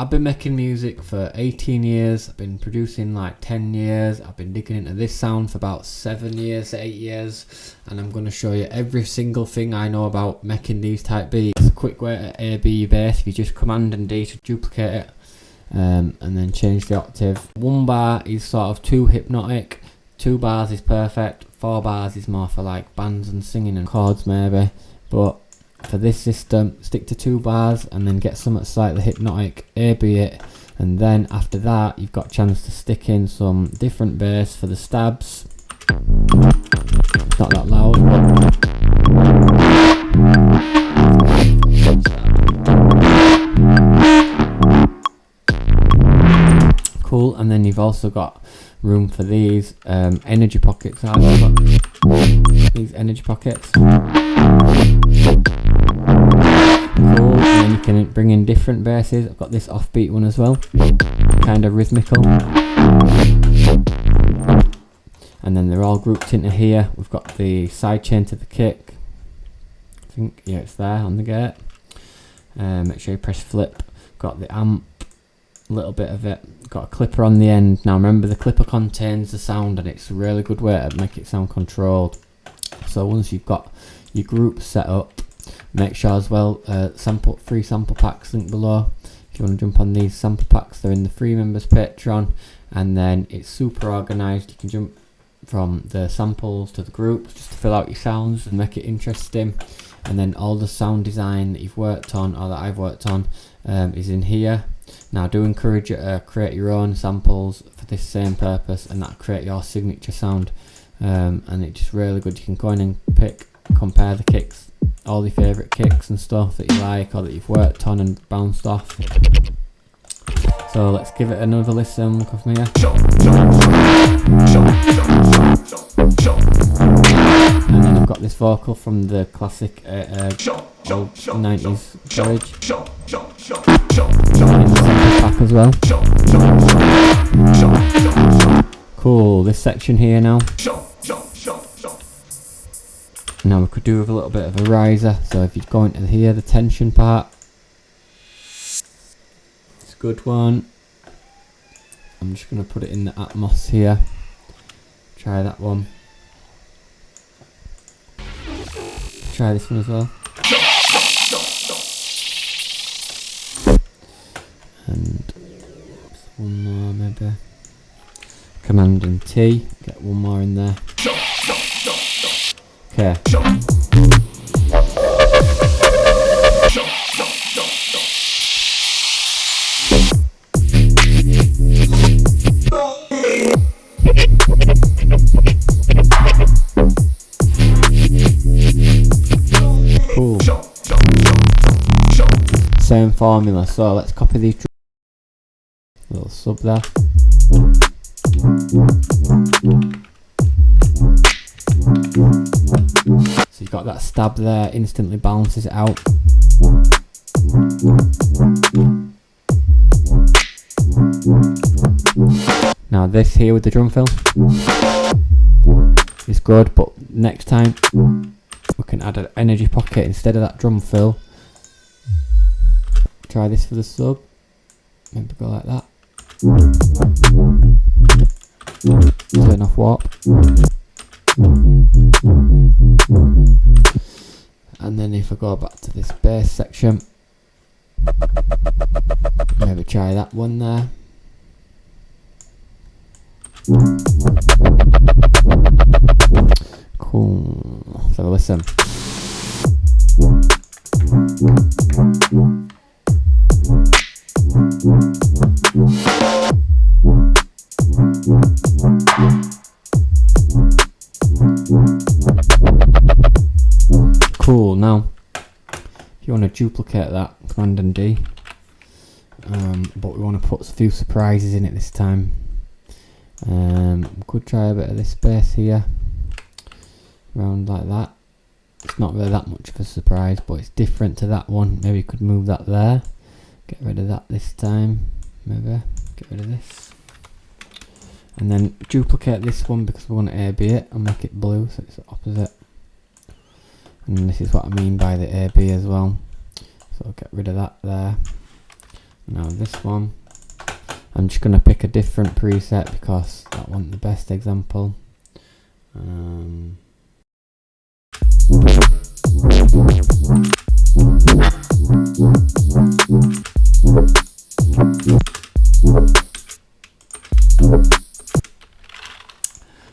I've been making music for 18 years. I've been producing like 10 years. I've been digging into this sound for about 7 years, 8 years. And I'm going to show you every single thing I know about making these type beats. A quick way to A-B your bass, if you just Command and D to duplicate it. And then change the octave. 1 bar is sort of too hypnotic. 2 bars is perfect. 4 bars is more for like bands and singing and chords maybe. But for this system, stick to 2 bars and then get something slightly hypnotic, A-B it, and then after that you've got a chance to stick in some different bass for the stabs. It's not that loud, cool. And then you've also got room for these energy pockets. I've got these energy pockets. Cool. And then you can bring in different basses. I've got this offbeat one as well, kind of rhythmical. And then they're all grouped into here. We've got the sidechain to the kick. I think, yeah, it's there on the gate. Make sure you press flip. Got the amp, a little bit of it. Got a clipper on the end. Now remember, the clipper contains the sound and it's a really good way to make it sound controlled. So once you've got your group set up, make sure as well, free sample packs linked below. If you want to jump on these sample packs, they're in the free members Patreon, and then it's super organised. You can jump from the samples to the groups just to fill out your sounds and make it interesting. And then all the sound design that you've worked on, or that I've worked on, is in here. Now I do encourage you to create your own samples for this same purpose, and that'll create your signature sound. And it's just really good. You can go in and compare the kicks, all your favourite kicks and stuff that you like or that you've worked on and bounced off. So let's give it another listen. Look off me here. And then I've got this vocal from the classic old 90s garage. And the sample pack as well. Cool, this section here now. Now we could do with a little bit of a riser. So if you go into here, the tension part, it's a good one. I'm just going to put it in the Atmos here. Try that one. Try this one as well. And one more maybe. Command and T, get one more in there. Okay. Cool. Same formula, so let's copy these. Little sub there. So you've got that stab there, instantly balances it out. Now this here with the drum fill is good, but next time we can add an energy pocket instead of that drum fill. Try this for the sub. Maybe go like that. Turn off warp. And then if I go back to this bass section, maybe try that one there. Cool. Let's have a listen. Cool. Now if you want to duplicate that, Command and D, but we want to put a few surprises in it this time. We could try a bit of this bass here, around like that. It's not really that much of a surprise, but it's different to that one. Maybe you could move that there, get rid of that this time, maybe get rid of this, and then duplicate this one because we want to A-B it and make it blue so it's the opposite. And this is what I mean by the A-B as well, so I'll get rid of that there. Now this one, I'm just going to pick a different preset because that wasn't the best example.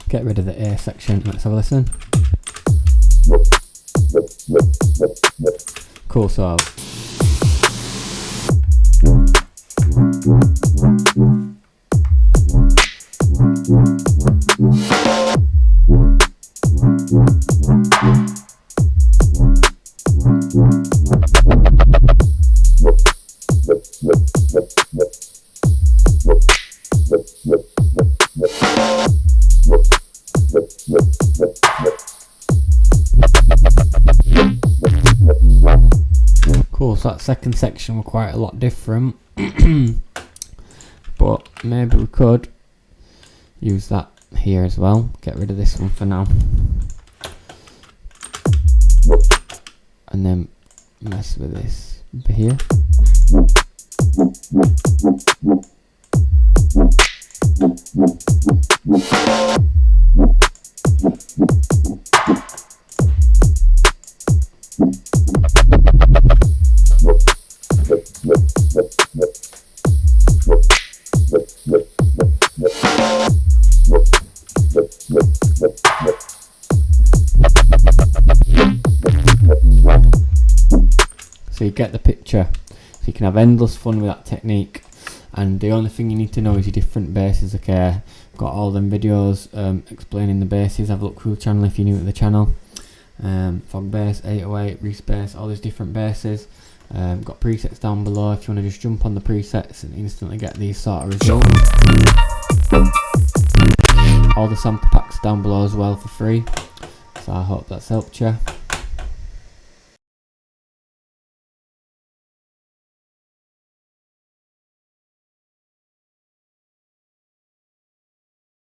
Get rid of the A section. Let's have a listen. Cool, so cool, so that second section was quite a lot different. But maybe we could use that here as well. Get rid of this one for now. And then mess with this bit here. So you get the picture. So you can have endless fun with that technique, and the only thing you need to know is your different basses. Okay, got all them videos explaining the basses. Have a look through the channel if you're new to the channel. Fog bass, 808, Reese bass, all these different basses. Got presets down below if you want to just jump on the presets and instantly get these sort of results. All the sample packs down below as well for free. So I hope that's helped you.